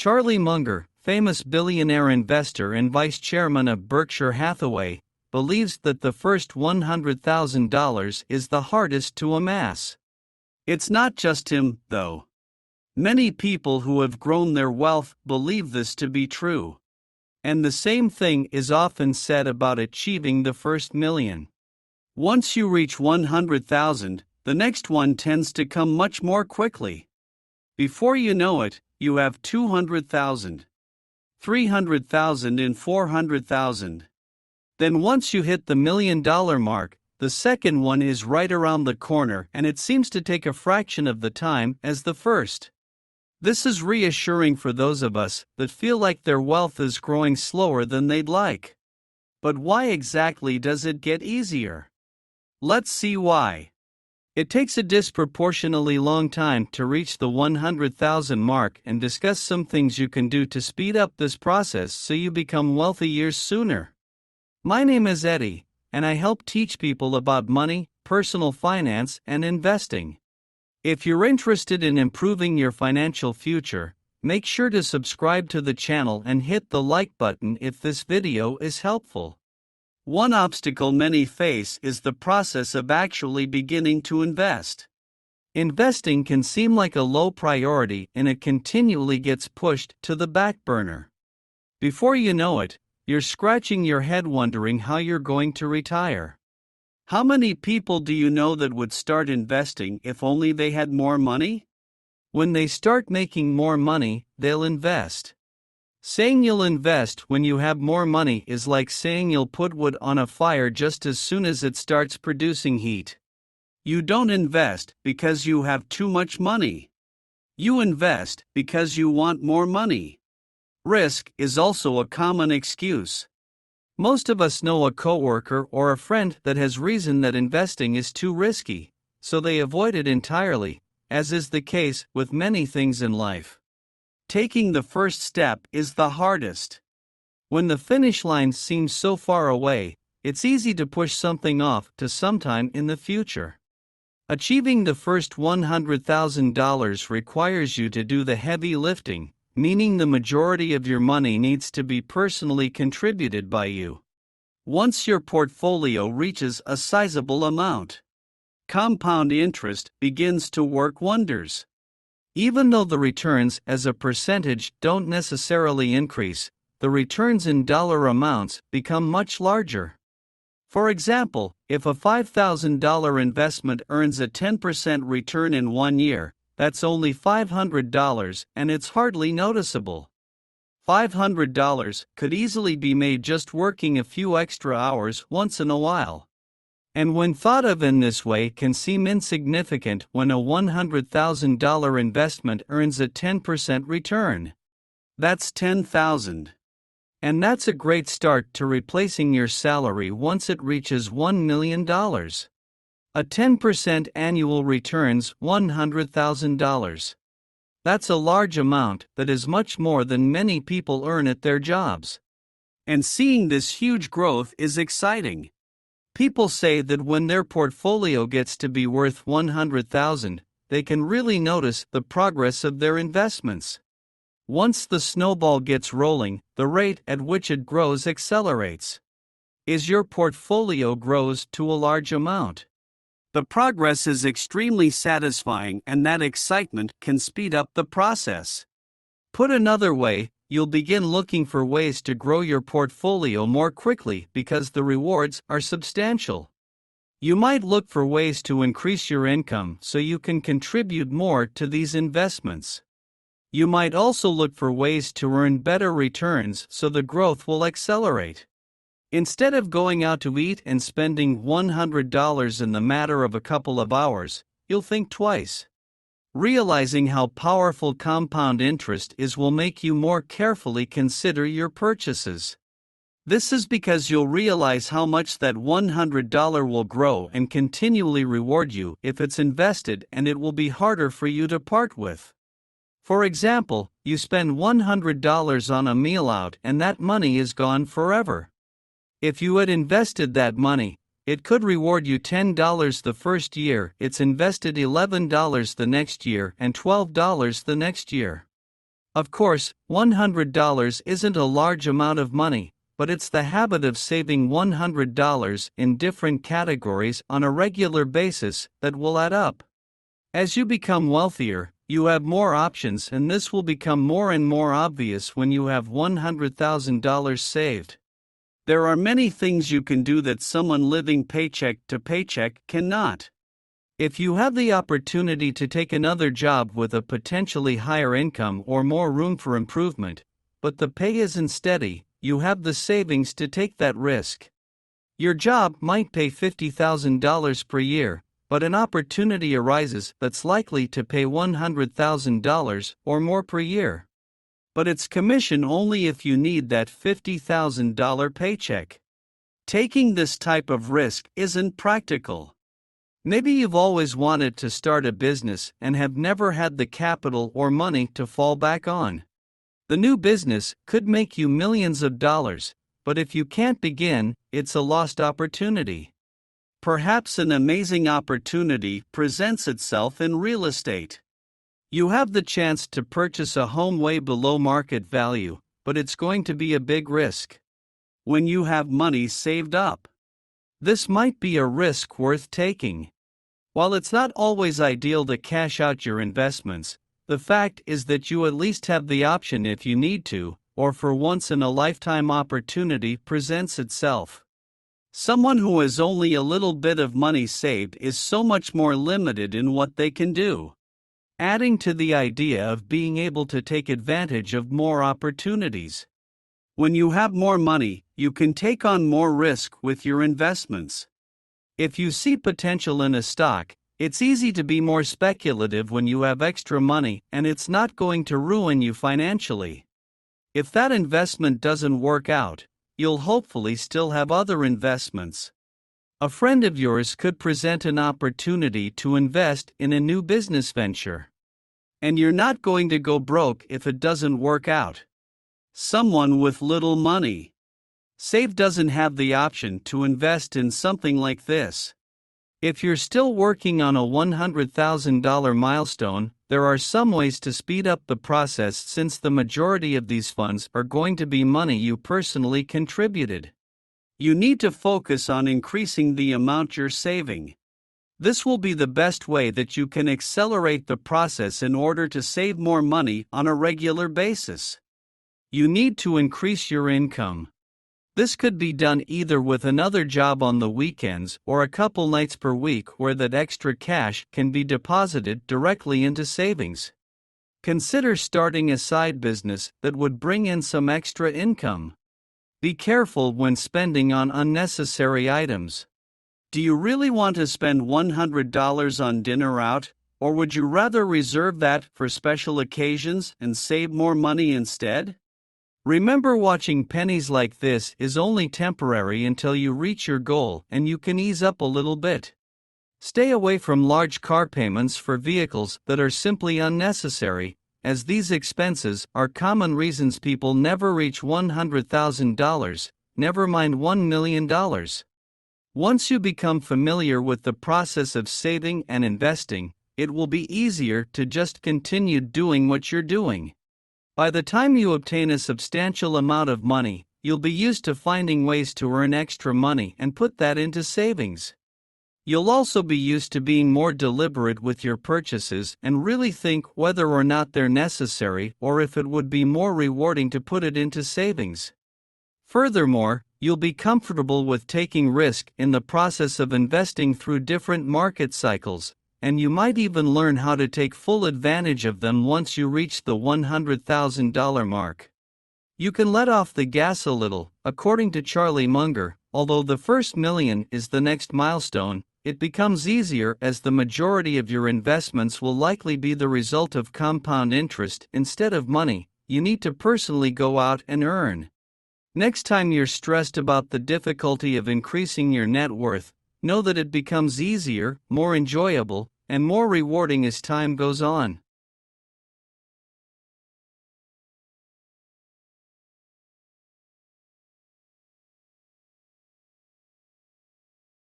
Charlie Munger, famous billionaire investor and vice chairman of Berkshire Hathaway, believes that the first $100,000 is the hardest to amass. It's not just him, though. Many people who have grown their wealth believe this to be true. And the same thing is often said about achieving the first million. Once you reach 100,000, the next one tends to come much more quickly. Before you know it, you have 200,000, 300,000 and 400,000. Then once you hit the $1 million mark, the second one is right around the corner and it seems to take a fraction of the time as the first. This is reassuring for those of us that feel like their wealth is growing slower than they'd like. But why exactly does it get easier? Let's see why. It takes a disproportionately long time to reach the 100,000 mark and discuss some things you can do to speed up this process so you become wealthy years sooner. My name is Eddie, and I help teach people about money, personal finance, and investing. If you're interested in improving your financial future, make sure to subscribe to the channel and hit the like button if this video is helpful. One obstacle many face is the process of actually beginning to invest. Investing can seem like a low priority and it continually gets pushed to the back burner. Before you know it, you're scratching your head wondering how you're going to retire. How many people do you know that would start investing if only they had more money? When they start making more money, they'll invest. Saying you'll invest when you have more money is like saying you'll put wood on a fire just as soon as it starts producing heat. You don't invest because you have too much money. You invest because you want more money. Risk is also a common excuse. Most of us know a coworker or a friend that has reasoned that investing is too risky, so they avoid it entirely, as is the case with many things in life. Taking the first step is the hardest. When the finish line seems so far away, it's easy to push something off to sometime in the future. Achieving the first $100,000 requires you to do the heavy lifting, meaning the majority of your money needs to be personally contributed by you. Once your portfolio reaches a sizable amount, compound interest begins to work wonders. Even though the returns as a percentage don't necessarily increase, the returns in dollar amounts become much larger. For example, if a $5,000 investment earns a 10% return in 1 year, that's only $500 and it's hardly noticeable. $500 could easily be made just working a few extra hours once in a while. And when thought of in this way can seem insignificant when a $100,000 investment earns a 10% return. That's $10,000. And that's a great start to replacing your salary once it reaches $1 million. A 10% annual returns $100,000. That's a large amount that is much more than many people earn at their jobs. And seeing this huge growth is exciting. People say that when their portfolio gets to be worth $100,000, they can really notice the progress of their investments. Once the snowball gets rolling, the rate at which it grows accelerates. As your portfolio grows to a large amount, the progress is extremely satisfying and that excitement can speed up the process. Put another way, you'll begin looking for ways to grow your portfolio more quickly because the rewards are substantial. You might look for ways to increase your income so you can contribute more to these investments. You might also look for ways to earn better returns so the growth will accelerate. Instead of going out to eat and spending $100 in the matter of a couple of hours, you'll think twice. Realizing how powerful compound interest is will make you more carefully consider your purchases. This is because you'll realize how much that $100 will grow and continually reward you if it's invested, and it will be harder for you to part with. For example, you spend $100 on a meal out and that money is gone forever. If you had invested that money, it could reward you $10 the first year, it's invested $11 the next year, and $12 the next year. Of course, $100 isn't a large amount of money, but it's the habit of saving $100 in different categories on a regular basis that will add up. As you become wealthier, you have more options, and this will become more and more obvious when you have $100,000 saved. There are many things you can do that someone living paycheck to paycheck cannot. If you have the opportunity to take another job with a potentially higher income or more room for improvement, but the pay isn't steady, you have the savings to take that risk. Your job might pay $50,000 per year, but an opportunity arises that's likely to pay $100,000 or more per year. But it's commission only if you need that $50,000 paycheck. Taking this type of risk isn't practical. Maybe you've always wanted to start a business and have never had the capital or money to fall back on. The new business could make you millions of dollars, but if you can't begin, it's a lost opportunity. Perhaps an amazing opportunity presents itself in real estate. You have the chance to purchase a home way below market value, but it's going to be a big risk. When you have money saved up, this might be a risk worth taking. While it's not always ideal to cash out your investments, the fact is that you at least have the option if you need to, or for once in a lifetime opportunity presents itself. Someone who has only a little bit of money saved is so much more limited in what they can do. Adding to the idea of being able to take advantage of more opportunities. When you have more money, you can take on more risk with your investments. If you see potential in a stock, it's easy to be more speculative when you have extra money and it's not going to ruin you financially. If that investment doesn't work out, you'll hopefully still have other investments. A friend of yours could present an opportunity to invest in a new business venture. And you're not going to go broke if it doesn't work out. Someone with little money saved doesn't have the option to invest in something like this. If you're still working on a $100,000 milestone, there are some ways to speed up the process since the majority of these funds are going to be money you personally contributed. You need to focus on increasing the amount you're saving. This will be the best way that you can accelerate the process in order to save more money on a regular basis. You need to increase your income. This could be done either with another job on the weekends or a couple nights per week where that extra cash can be deposited directly into savings. Consider starting a side business that would bring in some extra income. Be careful when spending on unnecessary items. Do you really want to spend $100 on dinner out, or would you rather reserve that for special occasions and save more money instead? Remember, watching pennies like this is only temporary until you reach your goal and you can ease up a little bit. Stay away from large car payments for vehicles that are simply unnecessary, as these expenses are common reasons people never reach $100,000, never mind $1 million. Once you become familiar with the process of saving and investing, it will be easier to just continue doing what you're doing. By the time you obtain a substantial amount of money, you'll be used to finding ways to earn extra money and put that into savings. You'll also be used to being more deliberate with your purchases and really think whether or not they're necessary or if it would be more rewarding to put it into savings. Furthermore, you'll be comfortable with taking risk in the process of investing through different market cycles, and you might even learn how to take full advantage of them once you reach the $100,000 mark. You can let off the gas a little, according to Charlie Munger. Although the first million is the next milestone, it becomes easier as the majority of your investments will likely be the result of compound interest instead of money you need to personally go out and earn. Next time you're stressed about the difficulty of increasing your net worth, know that it becomes easier, more enjoyable, and more rewarding as time goes on.